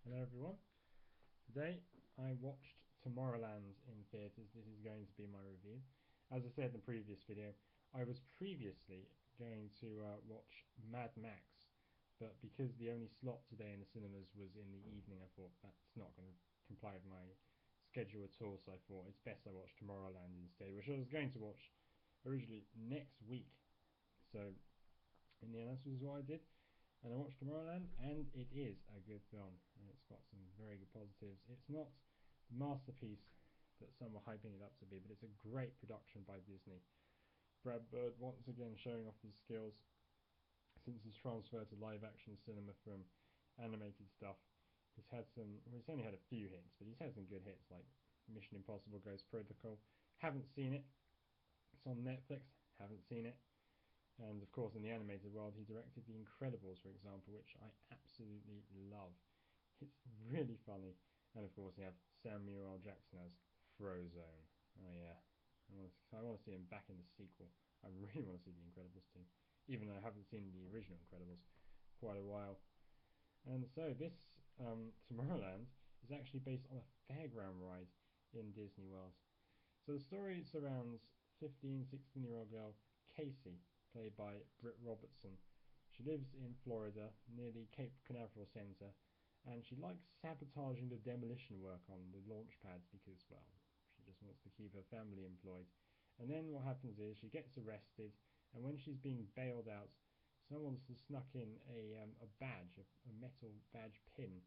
Hello everyone. Today I watched Tomorrowland in theatres. This is going to be my review. As I said in the previous video, I was previously going to watch Mad Max, but because the only slot today in the cinemas was in the evening, I thought that's not going to comply with my schedule at all, so I thought it's best I watch Tomorrowland instead, which I was going to watch originally next week. So in the end, this was what I did. And I watched Tomorrowland, and it is a good film, and it's got some very good positives. It's not the masterpiece that some were hyping it up to be, but it's a great production by Disney. Brad Bird once again showing off his skills since his transfer to live-action cinema from animated stuff. He's had some, well, he's only had a few hits, but he's had some good hits like Mission Impossible Ghost Protocol. Haven't seen it. It's on Netflix. Haven't seen it. And of course, in the animated world, he directed The Incredibles, for example, which I absolutely love. It's really funny. And of course, you have Samuel L. Jackson as Frozone. Oh yeah, I want to see him back in the sequel. I really want to see The Incredibles too, even though I haven't seen the original Incredibles for quite a while. And so this Tomorrowland is actually based on a fairground ride in Disney World. So the story surrounds 15, 16-year-old girl Casey, played by Britt Robertson. She lives in Florida, near the Cape Canaveral Center, and she likes sabotaging the demolition work on the launch pads because, well, she just wants to keep her family employed. And then what happens is she gets arrested, and when she's being bailed out, someone's snuck in a badge, a metal badge pin,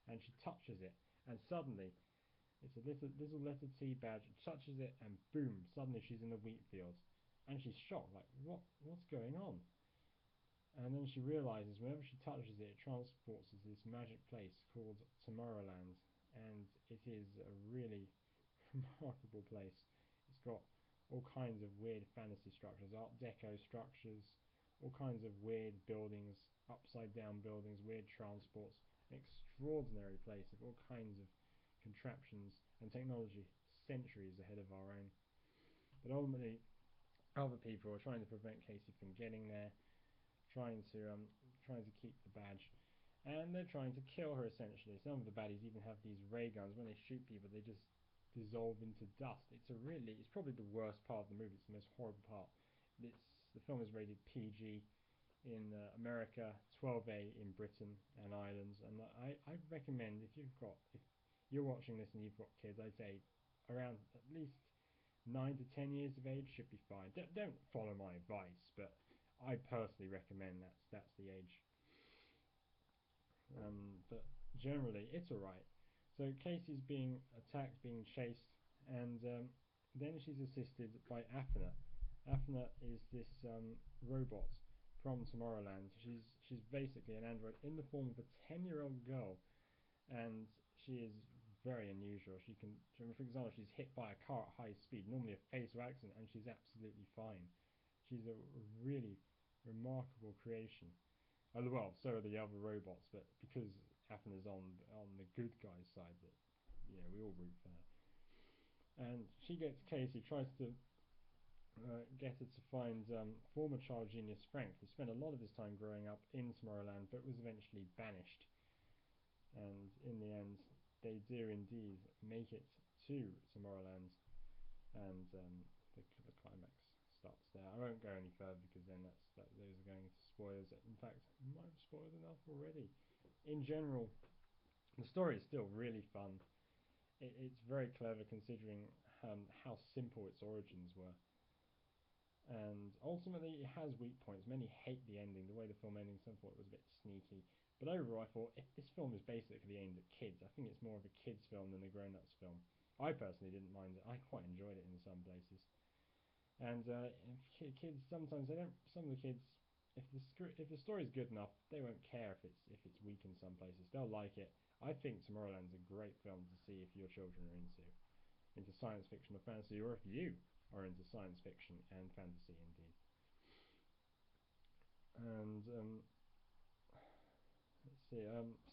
and she touches it, and suddenly it's a little letter T badge, touches it, and boom, suddenly she's in the wheat fields. And she's shocked, like, what's going on? And then she realizes whenever she touches it, it transports her to this magic place called Tomorrowland, and it is a really remarkable place. It's got all kinds of weird fantasy structures, Art Deco structures, all kinds of weird buildings, upside down buildings, weird transports, an extraordinary place of all kinds of contraptions and technology centuries ahead of our own. But ultimately, other people are trying to prevent Casey from getting there, trying to keep the badge, and they're trying to kill her essentially. Some of the baddies even have these ray guns. When they shoot people, they just dissolve into dust. It's probably the worst part of the movie. It's the most horrible part. The film is rated PG in America, 12A in Britain and Ireland, and I recommend if you're watching this and you've got kids, I'd say around at least 9 to 10 years of age should be fine. Don't follow my advice, but I personally recommend that's the age. But generally, it's alright. So Casey's being attacked, being chased, and then she's assisted by Athena. Athena is this robot from Tomorrowland. She's basically an android in the form of a 10-year-old girl, and she is very unusual. For example, she's hit by a car at high speed, normally a fatal accident, and she's absolutely fine. She's a really remarkable creation. Well, so are the other robots, but because Athena's on the good guy's side, that we all root for her. And she gets Casey, tries to get her to find former child genius Frank, who spent a lot of his time growing up in Tomorrowland, but was eventually banished. And in the end, they do indeed make it to Tomorrowland, and the climax starts there. I won't go any further because then those are going into spoilers. In fact, I might have spoiled enough already. In general, the story is still really fun. It's very clever considering how simple its origins were. And ultimately, it has weak points. Many hate the ending, the way the film ending. Some thought it was a bit sneaky. But overall, I thought if this film is basically aimed at kids, I think it's more of a kids' film than a grown-ups film. I personally didn't mind it. I quite enjoyed it in some places. And kids sometimes they don't. Some of the kids, if the story is good enough, they won't care if it's weak in some places. They'll like it. I think Tomorrowland's a great film to see if your children are into science fiction or fantasy, or if you are into science fiction and fantasy indeed. And let's see.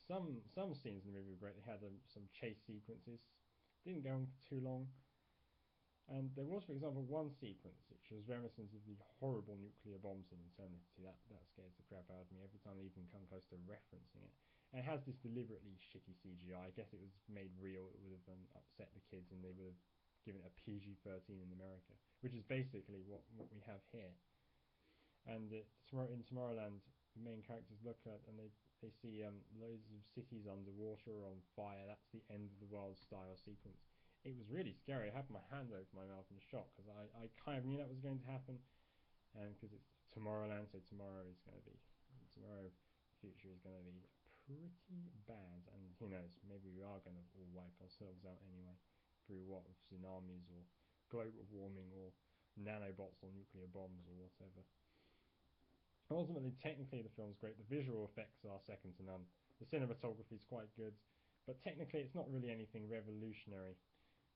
Some scenes in the movie were great. They had some chase sequences. Didn't go on for too long. And there was, for example, one sequence which was reminiscent of the horrible nuclear bombs in Eternity. That scares the crap out of me every time they even come close to referencing it. And it has this deliberately shitty CGI. I guess it was made real. It would have upset the kids, and they would have given it a PG-13 in America, which is basically what we have here. And in Tomorrowland, the main characters look at and they see loads of cities underwater or on fire. That's the end of the world style sequence. It was really scary. I had my hand over my mouth in shock because I kind of knew that was going to happen, and because it's Tomorrowland, so tomorrow, the future is going to be pretty bad, and who knows, maybe we are going to all wipe ourselves out anyway, through what, tsunamis or global warming or nanobots or nuclear bombs or whatever. Ultimately, technically, the film's great. The visual effects are second to none. The cinematography is quite good, but technically, it's not really anything revolutionary.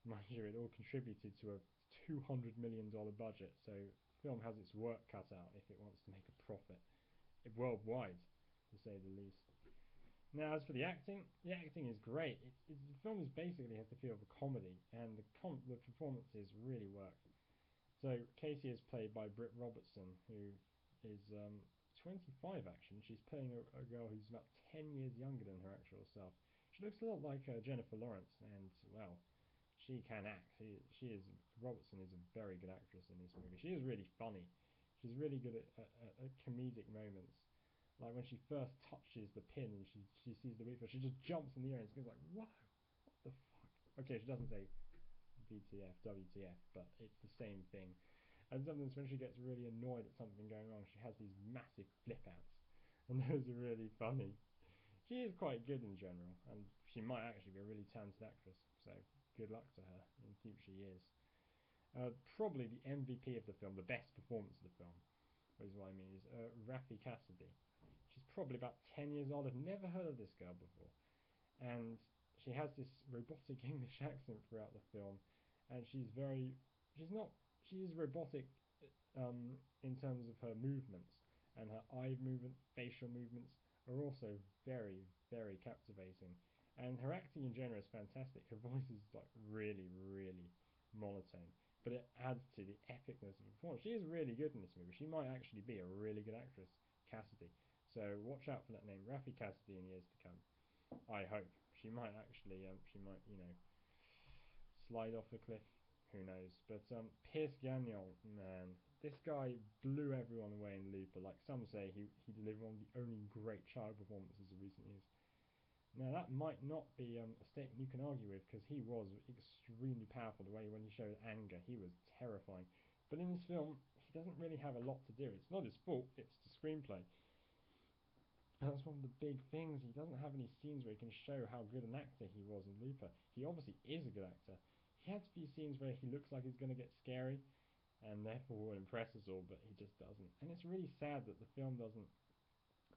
Mind you, it all contributed to a $200 million budget, so the film has its work cut out if it wants to make a profit worldwide, to say the least. Now, as for the acting is great. The film basically has the feel of a comedy, and the performances really work. So Casey is played by Britt Robertson, who is 25 actually. She's playing a girl who's about 10 years younger than her actual self. She looks a lot like Jennifer Lawrence, and well, she can act. Robertson is a very good actress in this movie. She is really funny. She's really good at comedic moments. Like when she first touches the pin and she sees the reaper, she just jumps in the air and goes like, "Whoa, what the fuck?" Okay, she doesn't say WTF, WTF, but it's the same thing. And sometimes when she gets really annoyed at something going wrong, she has these massive flip outs, and those are really funny. She is quite good in general, and she might actually be a really talented actress, so good luck to her in future years. Probably the MVP of the film, the best performance of the film, is what I mean, is Raffi Cassidy. She's probably about 10 years old. I've never heard of this girl before. And she has this robotic English accent throughout the film, and she is robotic in terms of her movements, and her eye movement, facial movements are also very, very captivating. And her acting in general is fantastic. Her voice is like really, really monotone, but it adds to the epicness of the performance. She is really good in this movie. She might actually be a really good actress, Cassidy. So watch out for that name, Raffi Cassidy, in years to come. I hope she might actually, slide off a cliff. Who knows? But Pierce Gagnon, man, this guy blew everyone away in Looper. Like some say, he delivered one of the only great child performances of recent years. Now that might not be a statement you can argue with, because he was extremely powerful. The way when he showed anger, he was terrifying. But in this film, he doesn't really have a lot to do. It's not his fault. It's the screenplay. And that's one of the big things. He doesn't have any scenes where he can show how good an actor he was in Looper. He obviously is a good actor. He has a few scenes where he looks like he's going to get scary, and therefore will impress us all, but he just doesn't. And it's really sad that the film doesn't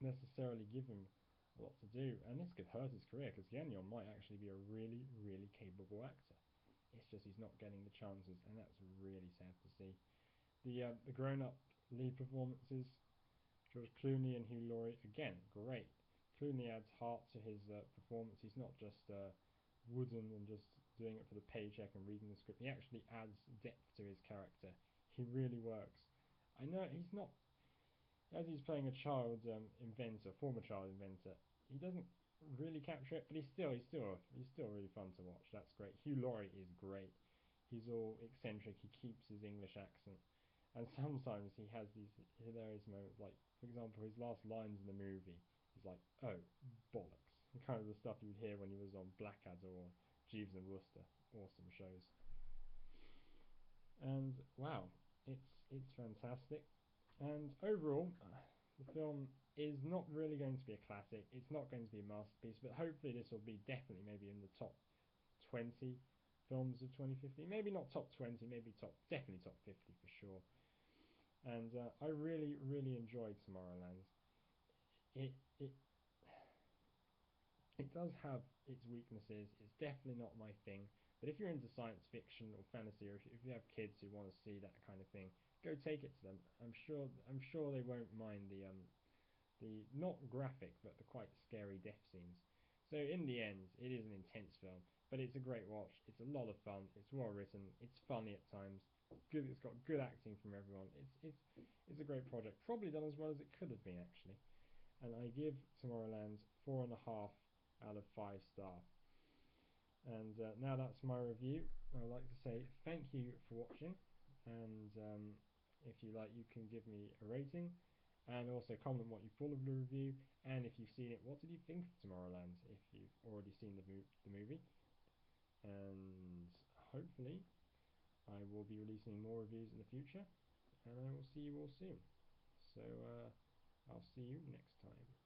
necessarily give him a lot to do, and this could hurt his career, because Gagnon might actually be a really, really capable actor. It's just he's not getting the chances, and that's really sad to see. The grown-up lead performances, George Clooney and Hugh Laurie, again, great. Clooney adds heart to his performance. He's not just wooden and just doing it for the paycheck and reading the script. He actually adds depth to his character. He really works. I know he's not, as he's playing a child inventor, former child inventor. He doesn't really capture it, but he's still really fun to watch. That's great. Hugh Laurie is great. He's all eccentric. He keeps his English accent, and sometimes he has these hilarious moments. Like, for example, his last lines in the movie is like, "Oh, bollocks," kind of the stuff you'd hear when he was on Blackadder or Jeeves and Wooster. Awesome shows. And wow, it's fantastic. And overall, the film is not really going to be a classic. It's not going to be a masterpiece, but hopefully this will be definitely maybe in the top 20 films of 2015. Maybe not top 20, maybe definitely top 50 for sure. And I really, really enjoyed Tomorrowland. It it it does have its weaknesses. It's definitely not my thing. But if you're into science fiction or fantasy, or if you have kids who want to see that kind of thing, go take it to them. I'm sure they won't mind the not graphic but the quite scary death scenes. So in the end, it is an intense film, but it's a great watch. It's a lot of fun. It's well written. It's funny at times. Good. It's got good acting from everyone. It's a great project. Probably done as well as it could have been actually. and I give Tomorrowland 4.5 out of 5 stars. And now that's my review. I'd like to say thank you for watching, and if you like, you can give me a rating, and also comment what you thought of the review, and if you've seen it, what did you think of Tomorrowland if you've already seen the movie. And hopefully I will be releasing more reviews in the future, and I will see you all soon. So I'll see you next time.